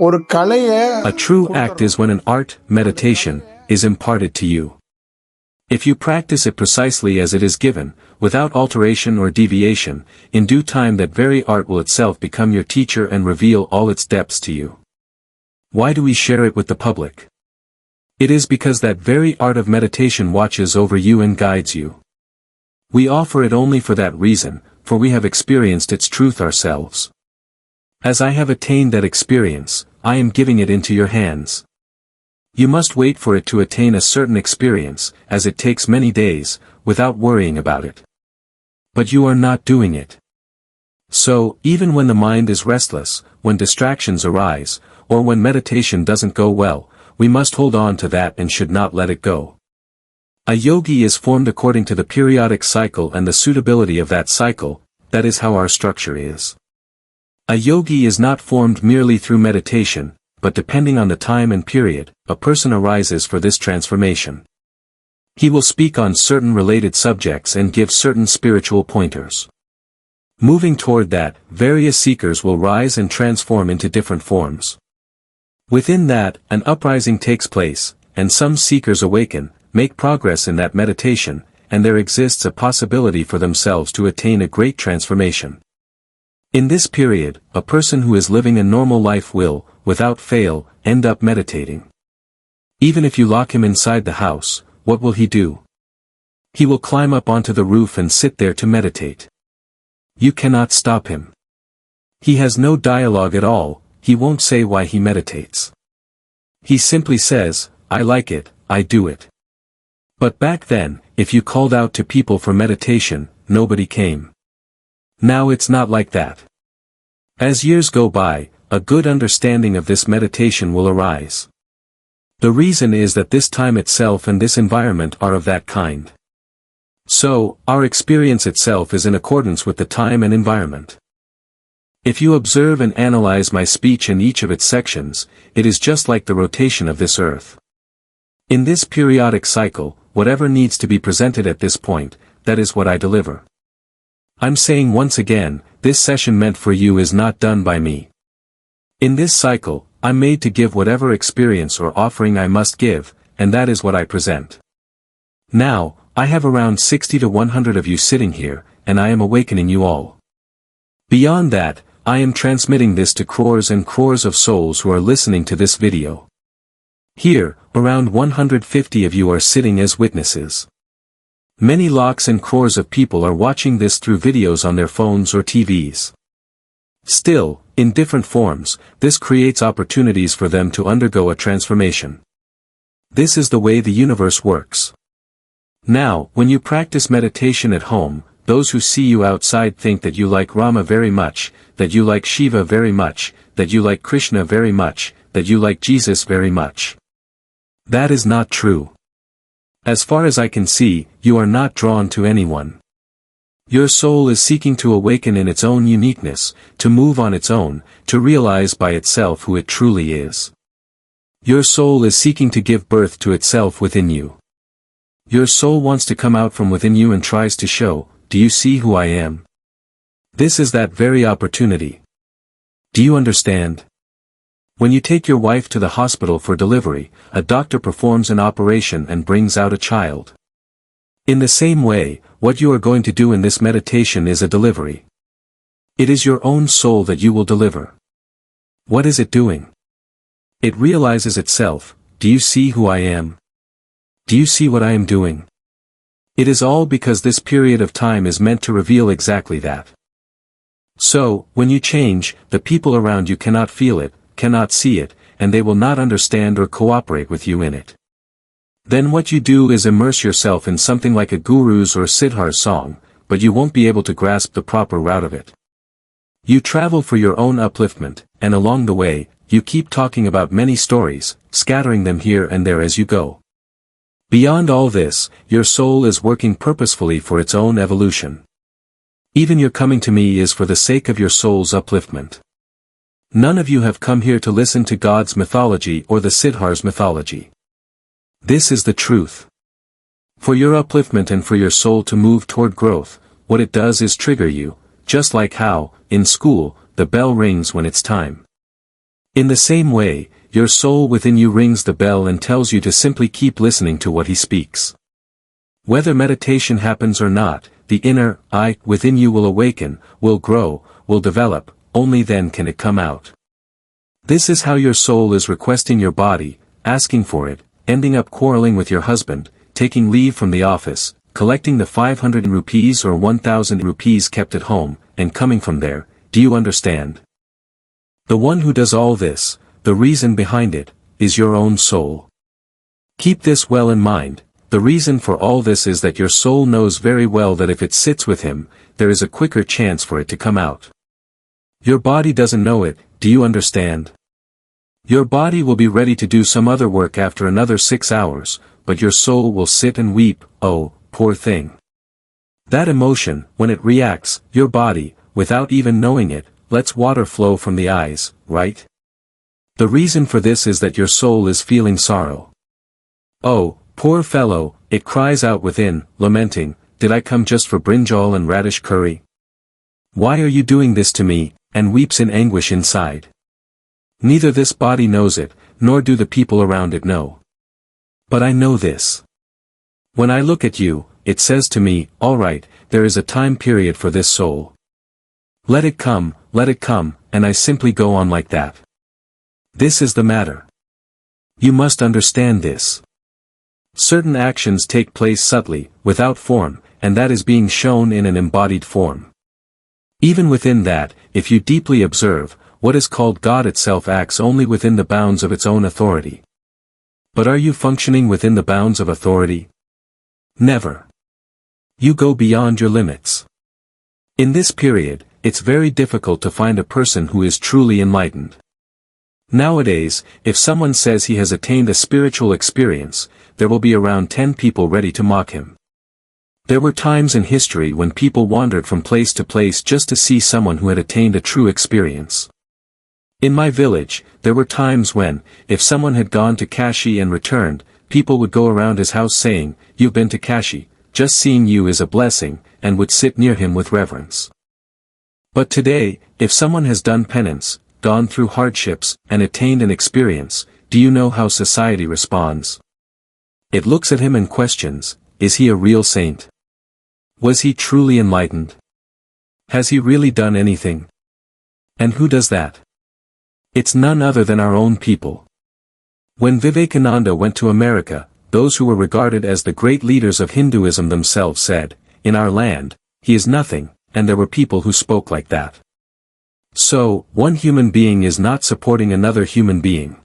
ஒரு கலைய A true act is when an art, meditation, is imparted to you. If you practice it precisely as it is given, without alteration or deviation, in due time that very art will itself become your teacher and reveal all its depths to you. Why do we share it with the public? It is because that very art of meditation watches over you and guides you. We offer it only for that reason, for we have experienced its truth ourselves. As I have attained that experience, I am giving it into your hands. You must wait for it to attain a certain experience, as it takes many days, without worrying about it. But you are not doing it. So, even when the mind is restless, when distractions arise, or when meditation doesn't go well, we must hold on to that and should not let it go. A yogi is formed according to the periodic cycle and the suitability of that cycle, that is how our structure is. A yogi is not formed merely through meditation, but depending on the time and period, a person arises for this transformation. He will speak on certain related subjects and give certain spiritual pointers. Moving toward that, various seekers will rise and transform into different forms. Within that, an uprising takes place, and some seekers awaken, make progress in that meditation, and there exists a possibility for themselves to attain a great transformation. In this period, a person who is living a normal life will, without fail, end up meditating. Even if you lock him inside the house, what will he do? He will climb up onto the roof and sit there to meditate. You cannot stop him. He has no dialogue at all, he won't say why he meditates. He simply says, I like it, I do it. But back then, if you called out to people for meditation, nobody came. Now it's not like that. As years go by, a good understanding of this meditation will arise. The reason is that this time itself and this environment are of that kind. So, our experience itself is in accordance with the time and environment. If you observe and analyze my speech in each of its sections, it is just like the rotation of this earth. In this periodic cycle, whatever needs to be presented at this point, that is what I deliver. I'm saying once again, this session meant for you is not done by me. In this cycle, I'm made to give whatever experience or offering I must give, and that is what I present. Now, I have around 60 to 100 of you sitting here, and I am awakening you all. Beyond that, I am transmitting this to crores and crores of souls who are listening to this video. Here, around 150 of you are sitting as witnesses. Many lakhs and crores of people are watching this through videos on their phones or TVs. Still, in different forms, this creates opportunities for them to undergo a transformation. This is the way the universe works. Now, when you practice meditation at home, those who see you outside think that you like Rama very much, that you like Shiva very much, that you like Krishna very much, that you like Jesus very much. That is not true. As far as I can see, you are not drawn to anyone. Your soul is seeking to awaken in its own uniqueness, to move on its own, to realize by itself who it truly is. Your soul is seeking to give birth to itself within you. Your soul wants to come out from within you and tries to show, do you see who I am? This is that very opportunity. Do you understand? When you take your wife to the hospital for delivery, a doctor performs an operation and brings out a child. In the same way, what you are going to do in this meditation is a delivery. It is your own soul that you will deliver. What is it doing? It realizes itself, do you see who I am? Do you see what I am doing? It is all because this period of time is meant to reveal exactly that. So, when you change, the people around you cannot feel it, cannot see it, and they will not understand or cooperate with you in it. Then what you do is immerse yourself in something like a guru's or siddhar's song, but you won't be able to grasp the proper route of it. You travel for your own upliftment, and along the way, you keep talking about many stories, scattering them here and there as you go. Beyond all this, your soul is working purposefully for its own evolution. Even your coming to me is for the sake of your soul's upliftment. None of you have come here to listen to God's mythology or the Siddhar's mythology. This is the truth. For your upliftment and for your soul to move toward growth, what it does is trigger you, just like how, in school, the bell rings when it's time. In the same way, your soul within you rings the bell and tells you to simply keep listening to what he speaks. Whether meditation happens or not, the inner I within you will awaken, will grow, will develop, only then can it come out. This is how your soul is requesting your body, asking for it, ending up quarreling with your husband, taking leave from the office, collecting the 500 rupees or 1000 rupees kept at home, and coming from there. Do you understand? The one who does all this, the reason behind it, is your own soul. Keep this well in mind. The reason for all this is that your soul knows very well that if it sits with him, there is a quicker chance for it to come out. Your body doesn't know it, do you understand? Your body will be ready to do some other work after another 6 hours, but your soul will sit and weep, oh, poor thing. That emotion, when it reacts, your body, without even knowing it, lets water flow from the eyes, right? The reason for this is that your soul is feeling sorrow. Oh, poor fellow, it cries out within, lamenting, did I come just for brinjal and radish curry? Why are you doing this to me, and weeps in anguish inside. Neither this body knows it, nor do the people around it know. But I know this. When I look at you, it says to me, all right, there is a time period for this soul. Let it come, and I simply go on like that. This is the matter. You must understand this. Certain actions take place subtly, without form, and that is being shown in an embodied form. Even within that, if you deeply observe, what is called God itself acts only within the bounds of its own authority. But are you functioning within the bounds of authority? Never. You go beyond your limits. In this period, it's very difficult to find a person who is truly enlightened. Nowadays, if someone says he has attained a spiritual experience, there will be around 10 people ready to mock him. There were times in history when people wandered from place to place just to see someone who had attained a true experience. In my village, there were times when, if someone had gone to Kashi and returned, people would go around his house saying, "You've been to Kashi, just seeing you is a blessing," and would sit near him with reverence. But today, if someone has done penance, gone through hardships, and attained an experience, do you know how society responds? It looks at him and questions, is he a real saint? Was he truly enlightened? Has he really done anything? And who does that? It's none other than our own people. When Vivekananda went to America, those who were regarded as the great leaders of Hinduism themselves said, "In our land, he is nothing," and there were people who spoke like that. So, one human being is not supporting another human being.